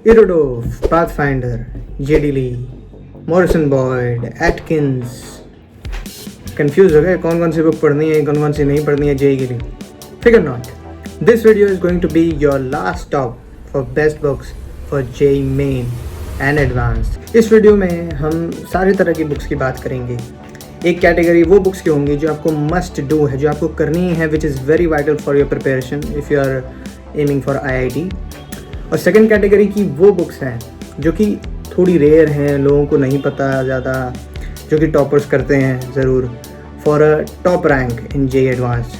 Irodov, Pathfinder, J.D. Lee, Morrison Boyd, Atkins. Confuse हो गए कौन कौन सी बुक पढ़नी है कौन कौन सी नहीं पढ़नी है जेई के लिए? Figure not, this video is going to be your last stop for best books for JEE main and advance. इस वीडियो में हम सारी तरह की बुक्स की बात करेंगे। एक कैटेगरी वो बुक्स की होंगी जो आपको मस्ट डू है, जो आपको करनी है, which is very vital for your preparation if you are aiming for IIT। और सेकेंड कैटेगरी की वो बुक्स हैं जो कि थोड़ी रेयर हैं, लोगों को नहीं पता ज़्यादा, जो कि टॉपर्स करते हैं ज़रूर for a top rank in JEE advance,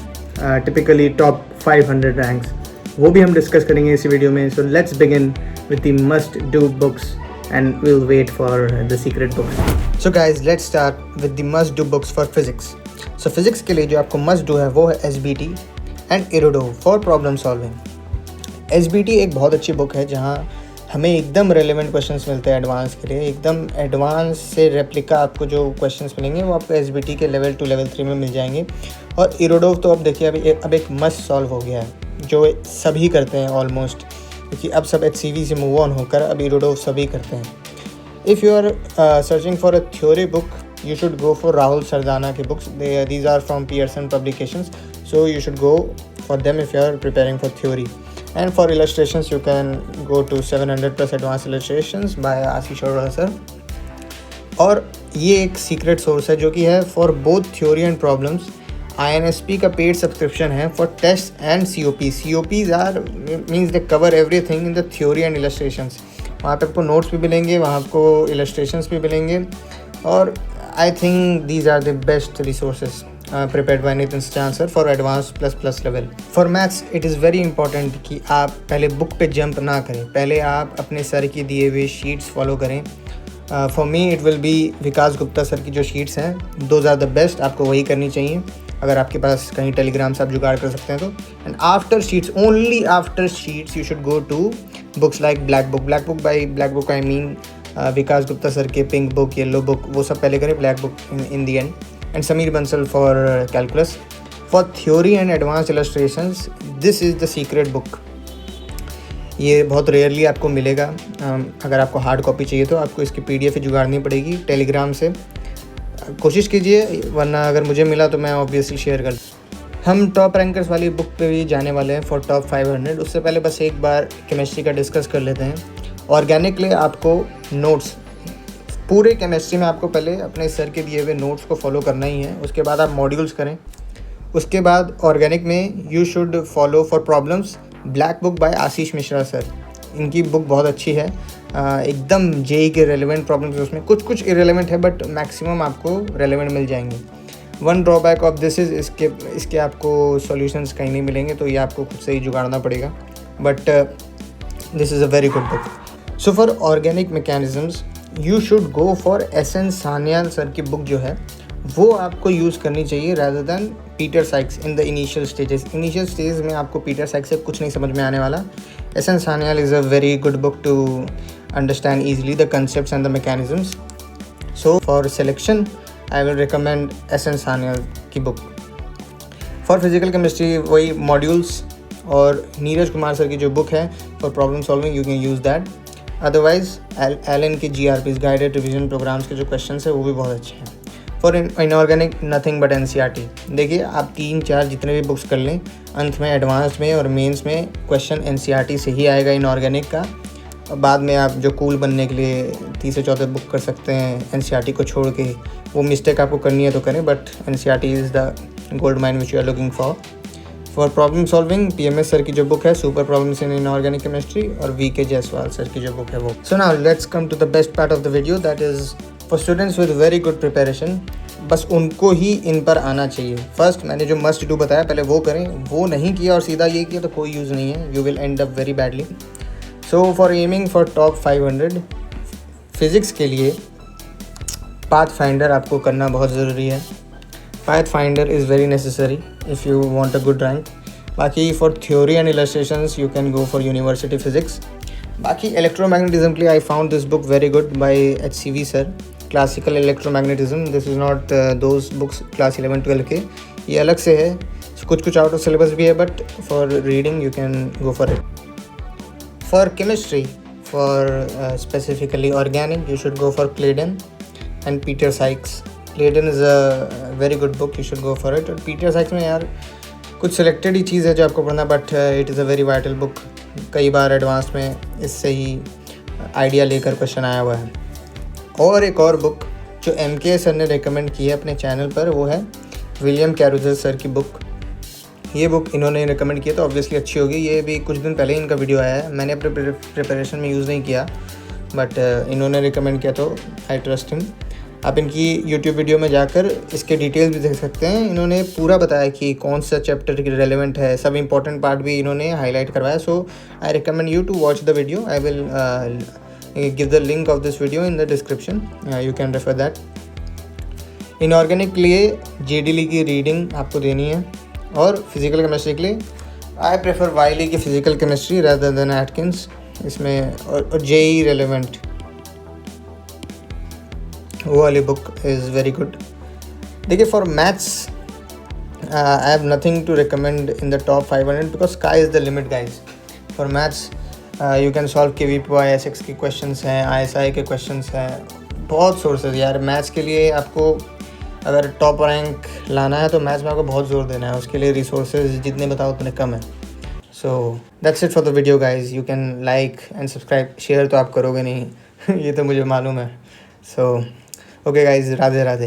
typically top 500 ranks. वो भी हम डिस्कस करेंगे इसी वीडियो में। So let's begin with the must do books and we'll wait for the secret books. So guys, let's start with the must do books for physics. So physics के लिए जो आपको must do है वो है SBT and Irodov for problem solving. SBT एक बहुत अच्छी बुक है जहाँ हमें एकदम रेलेवेंट क्वेश्चंस मिलते हैं एडवांस के लिए। एकदम एडवांस से रेप्लिका आपको जो क्वेश्चंस मिलेंगे वो आपको SBT के लेवल 2 लेवल 3 में मिल जाएंगे। और Irodov तो अब देखिए अब एक मस्ट सॉल्व हो गया है, जो सभी करते हैं ऑलमोस्ट, क्योंकि अब सब HCV से मूव ऑन होकर अब Irodov सभी करते हैं। If you are searching for a theory book, you should go for Rahul Sardana के books. These are from Pearson Publications, so you should go for them if you are preparing for theory. And for illustrations, you can go to 700 plus advanced illustrations by Ashish Arora sir. और ये एक secret source है जो कि है for both theory and problems. INSP का paid subscription है for test and COP। COPs are means they cover everything in the theory and illustrations. वहाँ पे आपको नोट्स भी मिलेंगे, वहाँ आपको इलस्ट्रेशंस भी मिलेंगे। और I think these are the best resources prepared by Nitin Sachan sir for advanced plus level. For maths it is very important कि आप पहले बुक पे जंप ना करें, पहले आप अपने सर की दिए हुए शीट्स फॉलो करें। For me it will be Vikas Gupta sir की जो शीट्स हैं, दोज आर द बेस्ट। आपको वही करनी चाहिए अगर आपके पास कहीं टेलीग्राम से आप जुगाड़ कर सकते हैं तो। And after sheets, only after sheets you should go to books like black book by black book I mean Vikas Gupta sir के पिंक बुक, येलो बुक, वो सब पहले करें, black book in the end. And Sameer Bansal for calculus. For theory and advanced illustrations, this is the secret book. ये बहुत rarely आपको मिलेगा। अगर आपको हार्ड कॉपी चाहिए तो आपको इसकी PDF जुगाड़नी पड़ेगी टेलीग्राम से। कोशिश कीजिए, वरना अगर मुझे मिला तो मैं ऑब्वियसली शेयर कर। हम टॉप रैंकर्स वाली बुक पे भी जाने वाले हैं फॉर टॉप 500। उससे पहले बस एक बार केमिस्ट्री का डिस्कस कर लेते हैं। ऑर्गेनिक लिए आपको नोट्स, पूरे केमिस्ट्री में आपको पहले अपने सर के दिए हुए नोट्स को फॉलो करना ही है। उसके बाद आप मॉड्यूल्स करें। उसके बाद ऑर्गेनिक में you should follow for problems black book by Ashish Mishra sir. इनकी बुक बहुत अच्छी है, एकदम जेई के रेलेवेंट प्रॉब्लम्स उसमें, कुछ इरेलेवेंट है बट मैक्सिमम आपको रेलेवेंट मिल जाएंगे। One drawback of this is इसके आपको सॉल्यूशंस कहीं नहीं मिलेंगे, तो ये आपको खुद से ही जुगाड़ना पड़ेगा, but this is a very good book. So for organic mechanisms you should go for SN Sanyal sir की बुक जो है वो आपको यूज़ करनी चाहिए rather than Peter Sikes in the initial stages. Initial stage में आपको पीटर साइक्स से कुछ नहीं समझ में आने वाला। SN Sanyal is a very good book to understand easily the concepts and the mechanisms. So for selection I will recommend SN Sanyal की बुक। फॉर फिजिकल केमिस्ट्री वही मॉड्यूल्स और नीरज कुमार सर की जो बुक है for problem solving, you can use that. Otherwise Allen की GRPs guided revision programs के जो question है वो भी बहुत अच्छे हैं। For inorganic nothing but NCERT। देखिए आप 3-4 जितने भी बुक्स कर लें, अंत में एडवांस में और मेंस में क्वेश्चन NCERT से ही आएगा इनऑर्गेनिक का। और बाद में आप जो कूल बनने के लिए 30 से 34 बुक कर सकते हैं NCERT को छोड़ के। वो मिस्टेक आपको करनी है तो करें, but NCERT is the gold mine which you are looking for. For problem solving PMS sir की जो बुक है super problems in inorganic chemistry, और VK जायसवाल सर की जो बुक है वो। So now let's come to the best part of the video, that is for students with very good preparation. बस उनको ही इन पर आना चाहिए। फर्स्ट मैंने जो मस्ट डू बताया पहले वो करें, वो नहीं किया और सीधा ये किया तो कोई यूज़ नहीं है, you will end up very badly. So for aiming for top 500 physics के लिए पाथफाइंडर आपको करना बहुत ज़रूरी है। Pathfinder is very necessary if you want a good rank. बाकी for theory and illustrations you can go for university physics. बाकी electromagnetism के लिए I found this book very good by HCV sir, classical electromagnetism. This is not those books class 11-12 के, ये अलग से है, कुछ आउट ऑफ सिलेबस भी है, but for reading you can go for it. For chemistry for specifically organic, you should go for Clayton and Peter Sykes. Clayton is a very good book, you should go for it. और Peter Sykes में यार कुछ selected ही चीज़ है जो आपको पढ़ना, but it is a very vital book. कई बार advance में इससे ही आइडिया लेकर क्वेश्चन आया हुआ है. और एक और बुक जो MK सर ने रिकमेंड की है अपने चैनल पर, वो है विलियम कैरुसो सर की बुक. ये बुक इन्होंने रिकमेंड किया तो ऑब्वियसली अच्छी होगी. ये भी कुछ दिन पहले ही इनका वीडियो आया है, मैंने अपने प्रिपरेशन में यूज़ नहीं किया, बट इन्होंने रिकमेंड किया तो आई ट्रस्ट हिम. आप इनकी यूट्यूब वीडियो में जाकर इसके डिटेल्स भी देख सकते हैं. इन्होंने पूरा बताया कि कौन सा चैप्टर की रेलेवेंट है, सब इंपॉर्टेंट पार्ट भी इन्होंने हाईलाइट करवाया. So I recommend you to watch the video. I will give the link of this video in the description, you can refer that. Inorganic के लिए JD Lee की reading आपको देनी है, और फिज़िकल केमिस्ट्री के लिए आई प्रेफर वाइली की physical chemistry rather than Atkins. इसमें और JEE रेलेवेंट वो वाली बुक इज़ वेरी गुड. देखिए, for maths I have nothing to recommend in the top 500 because sky is the limit guys. For maths you can solve KVPY SX के questions हैं, ISI के questions हैं, बहुत sources यार. Maths के लिए आपको अगर टॉप रैंक लाना है तो मैथ्स में आपको बहुत ज़ोर देना है. उसके लिए रिसोर्सेज जितने बताओ उतने कम है. So that's it for the video guys. You can like and subscribe. Share तो आप करोगे नहीं ये तो मुझे मालूम है. So okay guys, Radhe Radhe.